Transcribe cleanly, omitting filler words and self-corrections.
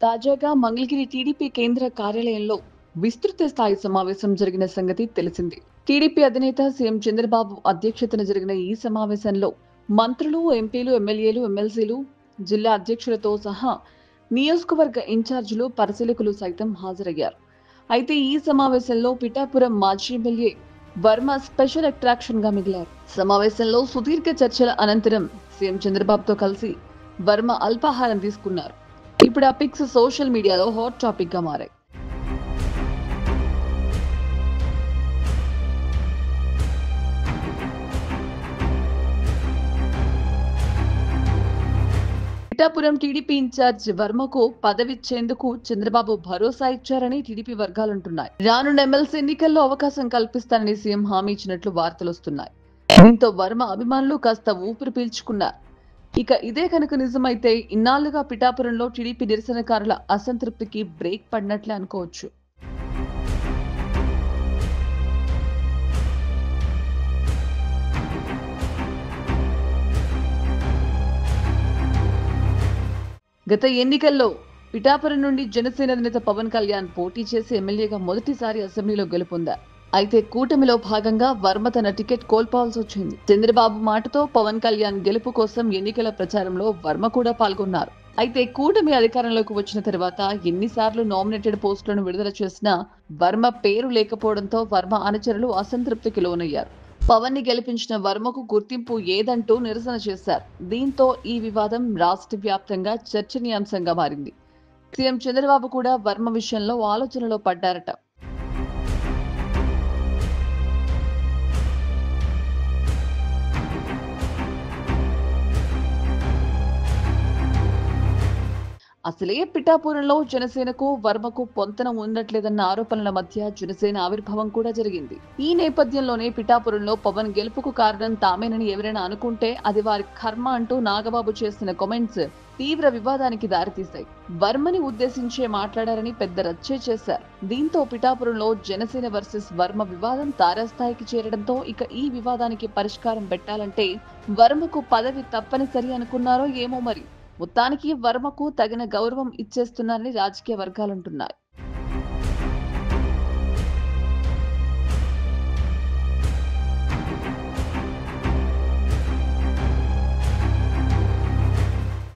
తాజాగా మంగళగిరి టీడీపీ కేంద్ర కార్యాలయంలో విస్తృత స్థాయి సమావేశం జరిగిన సంగతి తెలిసింది. టీడీపీ అధినేత సీఎం చంద్రబాబు అధ్యక్షతన జరిగిన ఈ సమావేశంలో మంత్రులు, ఎంపీలు, ఎమ్మెల్యేలు, ఎమ్మెల్సీలు, జిల్లా అధ్యక్షులతో సహా నియోజకవర్గ ఇన్ఛార్జీలు, పరిశీలకులు సైతం హాజరయ్యారు. అయితే ఈ సమావేశంలో పిఠాపురం మాజీ ఎమ్మెల్యే వర్మ స్పెషల్ అట్రాక్షన్ గా మిగిలారు. సమావేశంలో సుదీర్ఘ చర్చల అనంతరం సీఎం చంద్రబాబుతో కలిసి వర్మ అల్పాహారం తీసుకున్నారు. ఇప్పుడు ఆ పిక్స్ సోషల్ మీడియాలో హాట్ టాపిక్ గా మారాయి. పిఠాపురం టీడీపీ ఇన్ఛార్జ్ వర్మకు పదవిచ్చేందుకు చంద్రబాబు భరోసా ఇచ్చారని టీడీపీ వర్గాలంటున్నాయి. రానున్న ఎమ్మెల్సీ ఎన్నికల్లో అవకాశం కల్పిస్తానని సీఎం హామీ ఇచ్చినట్లు వార్తలు వస్తున్నాయి. దీంతో వర్మ అభిమానులు కాస్త ఊపిరి పీల్చుకున్నారు. ఇక ఇదే కనుక నిజమైతే ఇన్నాళ్లుగా పిఠాపురంలో టీడీపీ నిరసనకారుల అసంతృప్తికి బ్రేక్ పడినట్లే అనుకోవచ్చు. గత ఎన్నికల్లో పిఠాపురం నుండి జనసేన అధినేత పవన్ కళ్యాణ్ పోటీ చేసి ఎమ్మెల్యేగా మొదటిసారి అసెంబ్లీలో గెలుపొందారు. అయితే కూటమిలో భాగంగా వర్మ తన టికెట్ కోల్పోవాల్సి వచ్చింది. చంద్రబాబు మాటతో పవన్ కళ్యాణ్ గెలుపు కోసం ఎన్నికల ప్రచారంలో వర్మ కూడా పాల్గొన్నారు. అయితే కూటమి అధికారంలోకి వచ్చిన తర్వాత ఎన్నిసార్లు నామినేటెడ్ పోస్టులను విడుదల చేసినా వర్మ పేరు లేకపోవడంతో వర్మ అనుచరులు అసంతృప్తికి లోనయ్యారు. పవన్ ని గెలిపించిన వర్మకు గుర్తింపు ఏదంటూ నిరసన చేశారు. దీంతో ఈ వివాదం రాష్ట్ర వ్యాప్తంగా చర్చనీయాంశంగా మారింది. సీఎం చంద్రబాబు కూడా వర్మ విషయంలో ఆలోచనలో పడ్డారట. అసలే పిఠాపురంలో జనసేనకు వర్మకు పొంతన ఉండట్లేదన్న ఆరోపణల మధ్య జనసేన ఆవిర్భావం కూడా జరిగింది. ఈ నేపథ్యంలోనే పిఠాపురంలో పవన్ గెలుపుకు కారణం తామేనని ఎవరైనా అనుకుంటే అది వారి కర్మ అంటూ నాగబాబు చేసిన కామెంట్స్ తీవ్ర వివాదానికి దారితీశాయి. వర్మని ఉద్దేశించే మాట్లాడారని పెద్ద రచ్చే చేశారు. దీంతో పిఠాపురంలో జనసేన వర్సెస్ వర్మ వివాదం తారాస్థాయికి చేరడంతో ఇక ఈ వివాదానికి పరిష్కారం పెట్టాలంటే వర్మకు పదవి తప్పనిసరి అనుకున్నారో ఏమో మరి. మొత్తానికి వర్మకు తగిన గౌరవం ఇచ్చేస్తున్నారని రాజకీయ వర్గాలంటున్నాయి.